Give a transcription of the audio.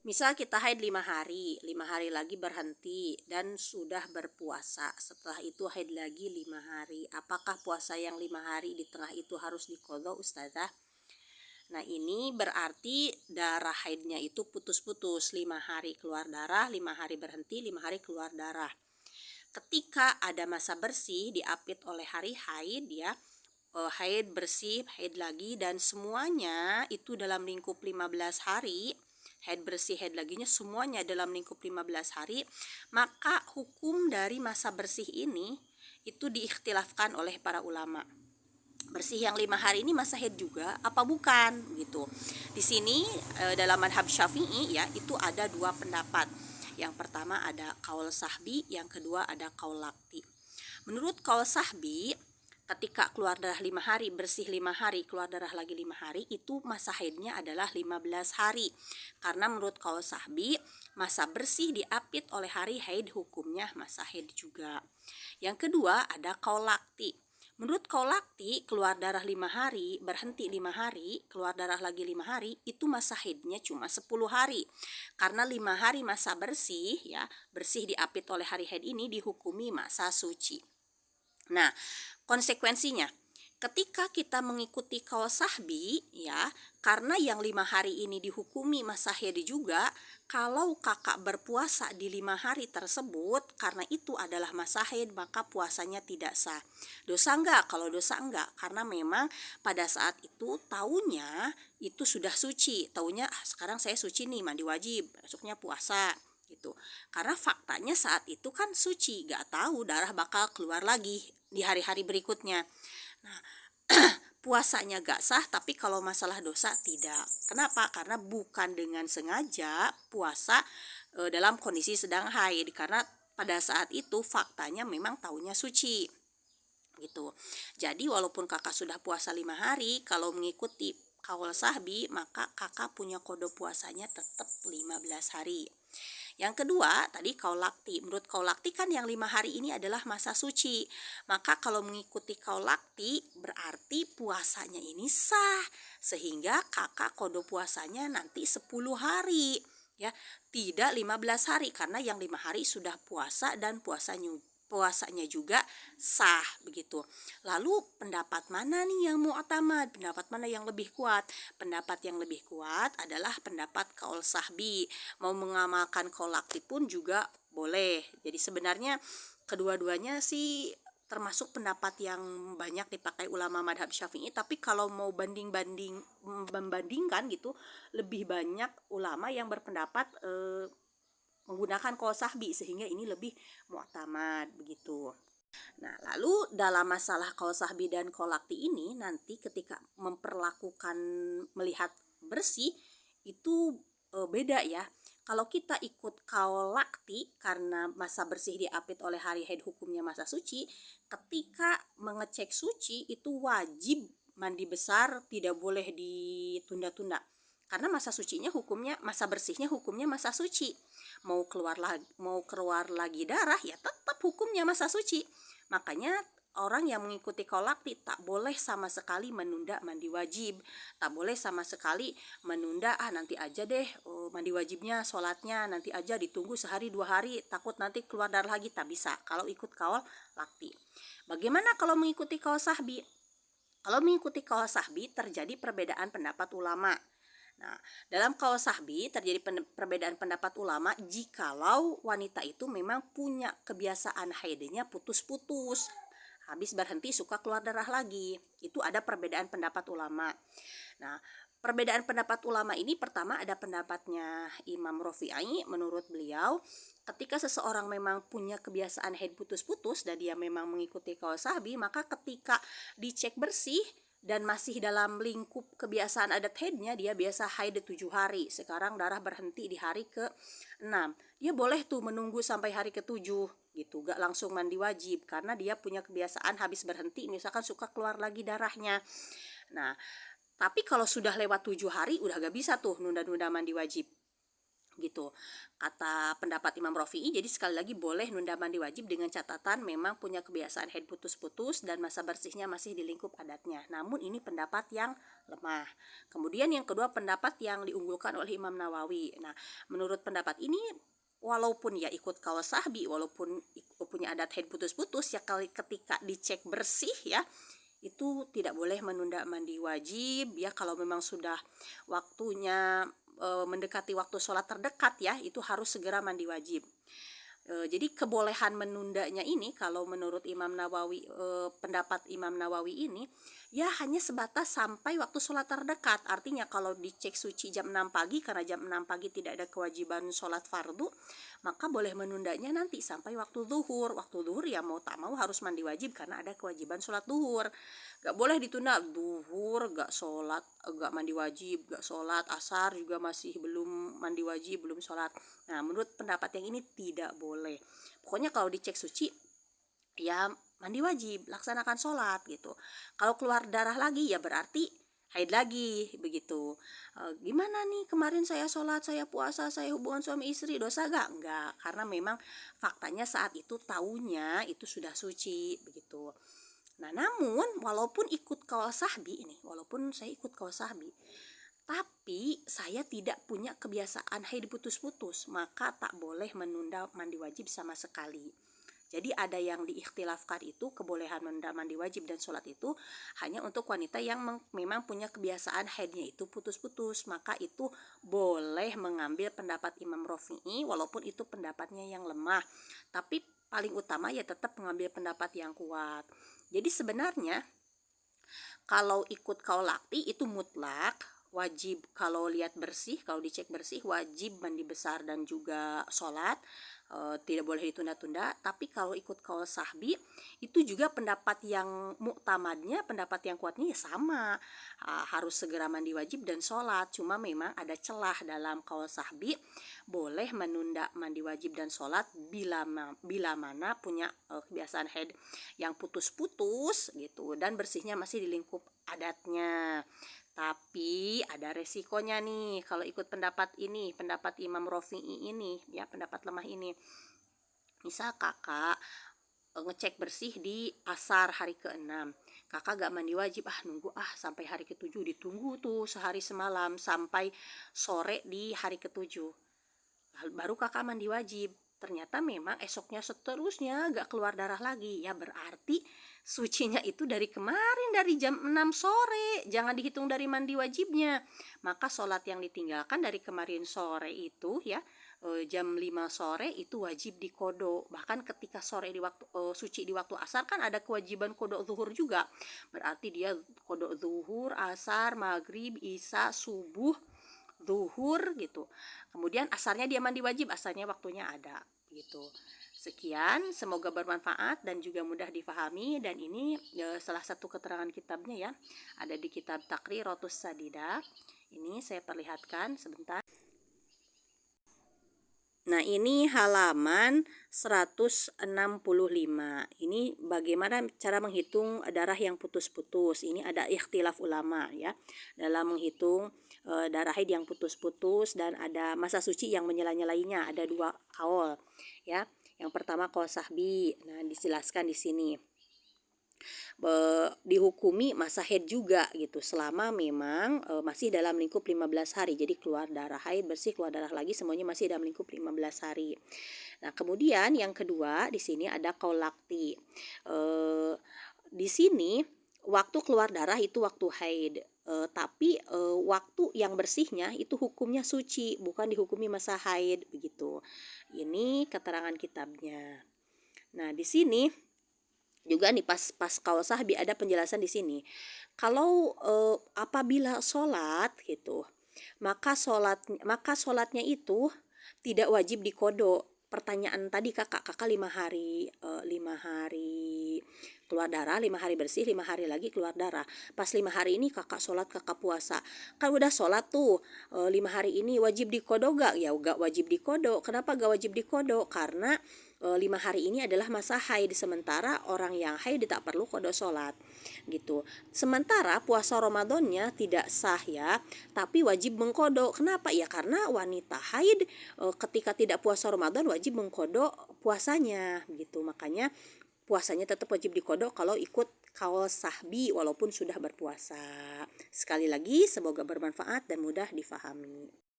Misal kita haid 5 hari lagi berhenti dan sudah berpuasa. Setelah itu haid lagi 5 hari. Apakah puasa yang 5 hari di tengah itu harus diqadha, Ustazah? Nah, ini berarti darah haidnya itu putus-putus. 5 hari keluar darah, 5 hari berhenti, 5 hari keluar darah. Ketika ada masa bersih diapit oleh hari haid, ya, haid bersih, haid lagi, dan semuanya itu dalam lingkup 15 hari. Haid bersih, haid laginya semuanya dalam lingkup 15 hari, maka hukum dari masa bersih ini itu diikhtilafkan oleh para ulama. Bersih yang 5 hari ini masa haid juga apa bukan gitu. Di sini dalam madhab Syafi'i, ya, itu ada dua pendapat. Yang pertama ada qaul sahbi, yang kedua ada qaul lakti. Menurut qaul sahbi, ketika keluar darah 5 hari, bersih 5 hari, keluar darah lagi 5 hari, itu masa haidnya adalah 15 hari. Karena menurut qaul sahbi, masa bersih diapit oleh hari haid, hukumnya masa haid juga. Yang kedua ada qaul lakti. Menurut qaul lakti, keluar darah 5 hari, berhenti 5 hari, keluar darah lagi 5 hari, itu masa haidnya cuma 10 hari. Karena 5 hari masa bersih, ya, bersih diapit oleh hari haid ini dihukumi masa suci. Nah, konsekuensinya, ketika kita mengikuti qaul sahbi, ya, karena yang 5 hari ini dihukumi masa haid juga, kalau kakak berpuasa di 5 hari tersebut karena itu adalah masa haid, maka puasanya tidak sah. Dosa enggak? Kalau dosa enggak, karena memang pada saat itu taunya itu sudah suci, taunya sekarang saya suci nih, mandi wajib, besoknya puasa gitu. Karena faktanya saat itu kan suci, gak tahu darah bakal keluar lagi di hari-hari berikutnya. Nah, puasanya gak sah, tapi kalau masalah dosa tidak. Kenapa? Karena bukan dengan sengaja puasa dalam kondisi sedang haid, karena pada saat itu faktanya memang taunya suci gitu. Jadi walaupun kakak sudah puasa 5 hari, kalau mengikuti qaul sahbi, maka kakak punya kode puasanya tetap 15 hari. Yang kedua, tadi qaul lakti. Menurut qaul lakti kan yang 5 hari ini adalah masa suci. Maka kalau mengikuti qaul lakti berarti puasanya ini sah. Sehingga kakak kode puasanya nanti 10 hari. Ya, tidak 15 hari karena yang 5 hari sudah puasa dan puasanya juga sah begitu. Lalu pendapat mana nih yang mu'tamad? Pendapat mana yang lebih kuat? Pendapat yang lebih kuat adalah pendapat qaul sahbi. Mau mengamalkan qaul lakti pun juga boleh. Jadi sebenarnya kedua-duanya sih termasuk pendapat yang banyak dipakai ulama madhab Syafi'i, tapi kalau mau membandingkan gitu, lebih banyak ulama yang berpendapat menggunakan qaul sahbi, sehingga ini lebih mu'tamad begitu. Nah, lalu dalam masalah qaul sahbi dan qaul lakti ini, nanti ketika melihat bersih itu beda ya. Kalau kita ikut qaul lakti karena masa bersih diapit oleh hari haid, hukumnya masa suci, ketika mengecek suci itu wajib mandi besar, tidak boleh ditunda-tunda. Karena masa sucinya hukumnya, masa bersihnya hukumnya masa suci. Mau keluar lagi darah, ya tetap hukumnya masa suci. Makanya orang yang mengikuti qaul lakti tak boleh sama sekali menunda mandi wajib, tak boleh sama sekali menunda nanti aja deh mandi wajibnya, sholatnya nanti aja, ditunggu sehari 2 hari takut nanti keluar darah lagi, tak bisa kalau ikut qaul lakti. Bagaimana kalau mengikuti qaul sahbi? Kalau mengikuti qaul sahbi terjadi perbedaan pendapat ulama. Nah, dalam qaul sahbi terjadi perbedaan pendapat ulama jikalau wanita itu memang punya kebiasaan haidnya putus-putus, habis berhenti suka keluar darah lagi. Itu ada perbedaan pendapat ulama. Nah, perbedaan pendapat ulama ini pertama ada pendapatnya Imam Rafi'i. Menurut beliau, ketika seseorang memang punya kebiasaan haid putus-putus dan dia memang mengikuti qaul sahbi, maka ketika dicek bersih dan masih dalam lingkup kebiasaan adat haidnya, dia biasa haid 7 hari, sekarang darah berhenti di hari ke-6, dia boleh tuh menunggu sampai hari ke-7 gitu, gak langsung mandi wajib, karena dia punya kebiasaan habis berhenti misalkan suka keluar lagi darahnya. Nah, tapi kalau sudah lewat 7 hari udah gak bisa tuh nunda-nunda mandi wajib. gitu kata pendapat Imam Rafi'i. Jadi sekali lagi boleh nunda mandi wajib dengan catatan memang punya kebiasaan haid putus-putus dan masa bersihnya masih di lingkup adatnya. Namun ini pendapat yang lemah. Kemudian yang kedua, pendapat yang diunggulkan oleh Imam Nawawi. Nah, menurut pendapat ini walaupun ya ikut kaul sahbi, walaupun punya adat haid putus-putus, ya ketika dicek bersih ya itu tidak boleh menunda mandi wajib ya. Kalau memang sudah waktunya mendekati waktu sholat terdekat ya, itu harus segera mandi wajib. Jadi kebolehan menundanya ini kalau menurut Imam Nawawi, pendapat Imam Nawawi ini ya hanya sebatas sampai waktu sholat terdekat. Artinya kalau dicek suci jam 6 pagi, karena jam 6 pagi tidak ada kewajiban sholat fardu, maka boleh menundanya nanti sampai waktu zuhur. Waktu zuhur ya mau tak mau harus mandi wajib karena ada kewajiban sholat zuhur. Gak boleh ditunda zuhur gak sholat, gak mandi wajib, gak sholat asar juga masih belum mandi wajib, belum sholat. Nah, menurut pendapat yang ini tidak boleh. Pokoknya kalau dicek suci ya mandi wajib, laksanakan sholat gitu. Kalau keluar darah lagi ya berarti haid lagi begitu. Gimana nih kemarin saya sholat, saya puasa, saya hubungan suami istri, dosa gak? Enggak, karena memang faktanya saat itu taunya itu sudah suci begitu. Nah, namun walaupun ikut kaul sahbi ini, walaupun saya ikut kaul sahbi, tapi saya tidak punya kebiasaan haid putus-putus, maka tak boleh menunda mandi wajib sama sekali. Jadi ada yang diikhtilafkan itu kebolehan menunda mandi wajib dan sholat itu hanya untuk wanita yang memang punya kebiasaan haidnya itu putus-putus, maka itu boleh mengambil pendapat Imam Rafi'i walaupun itu pendapatnya yang lemah. Tapi paling utama ya tetap mengambil pendapat yang kuat. Jadi sebenarnya kalau ikut kaul lakti itu mutlak wajib, kalau lihat bersih, kalau dicek bersih wajib mandi besar dan juga sholat, tidak boleh ditunda-tunda. Tapi kalau ikut kaul sahbi itu juga pendapat yang muktamadnya, pendapat yang kuatnya ya sama, harus segera mandi wajib dan sholat. Cuma memang ada celah dalam kaul sahbi, boleh menunda mandi wajib dan sholat bila mana punya kebiasaan haid yang putus-putus gitu dan bersihnya masih di lingkup adatnya. Tapi ada resikonya nih kalau ikut pendapat ini, pendapat Imam Rafi'i ini ya, pendapat lemah ini. Misal kakak ngecek bersih di asar hari ke-6, kakak gak mandi wajib, nunggu sampai hari ke-7, ditunggu tuh sehari semalam sampai sore di hari ke-7, baru kakak mandi wajib. Ternyata memang esoknya seterusnya gak keluar darah lagi, ya berarti sucinya itu dari kemarin, dari jam 6 sore, jangan dihitung dari mandi wajibnya. Maka sholat yang ditinggalkan dari kemarin sore itu ya, jam 5 sore itu wajib dikodo. Bahkan ketika sore di waktu suci di waktu asar kan ada kewajiban kodok zuhur juga, berarti dia kodok zuhur, asar, maghrib, isya, subuh, zuhur gitu. Kemudian asarnya dia mandi wajib, asarnya waktunya ada gitu. Sekian, semoga bermanfaat dan juga mudah difahami. Dan ini salah satu keterangan kitabnya ya, ada di kitab Taqriratus Sadidah. Ini saya perlihatkan sebentar. Nah, ini halaman 165. Ini bagaimana cara menghitung darah yang putus-putus. Ini ada ikhtilaf ulama ya dalam menghitung darah haid yang putus-putus, dan ada masa suci yang menyela-nyelainya. Ada 2 kaul ya. Yang pertama kaul sahbi. Nah, dijelaskan di sini. Dihukumi masa haid juga gitu selama memang masih dalam lingkup 15 hari. Jadi keluar darah haid, bersih, keluar darah lagi, semuanya masih dalam lingkup 15 hari. Nah, kemudian yang kedua di sini ada kaul lakti. Di sini waktu keluar darah itu waktu haid, tapi waktu yang bersihnya itu hukumnya suci, bukan dihukumi masa haid begitu. Ini keterangan kitabnya. Nah, di sini juga nih pas kaul sahbi ada penjelasan di sini. Kalau apabila sholat gitu, maka sholatnya itu tidak wajib dikodo. Pertanyaan tadi kakak 5 hari keluar darah, 5 hari bersih, 5 hari lagi keluar darah. Pas 5 hari ini kakak sholat, kakak puasa, kan udah sholat tuh 5 hari ini wajib dikodo gak? Ya gak wajib dikodo. Kenapa gak wajib dikodo? Karena 5 hari ini adalah masa haid, sementara orang yang haid tak perlu kodo sholat gitu. Sementara puasa Ramadannya tidak sah ya, tapi wajib mengkodo. Kenapa? Ya karena wanita haid ketika tidak puasa Ramadan wajib mengkodo puasanya gitu. Makanya puasanya tetap wajib dikodok kalau ikut kaul sahbi walaupun sudah berpuasa. Sekali lagi semoga bermanfaat dan mudah difahami.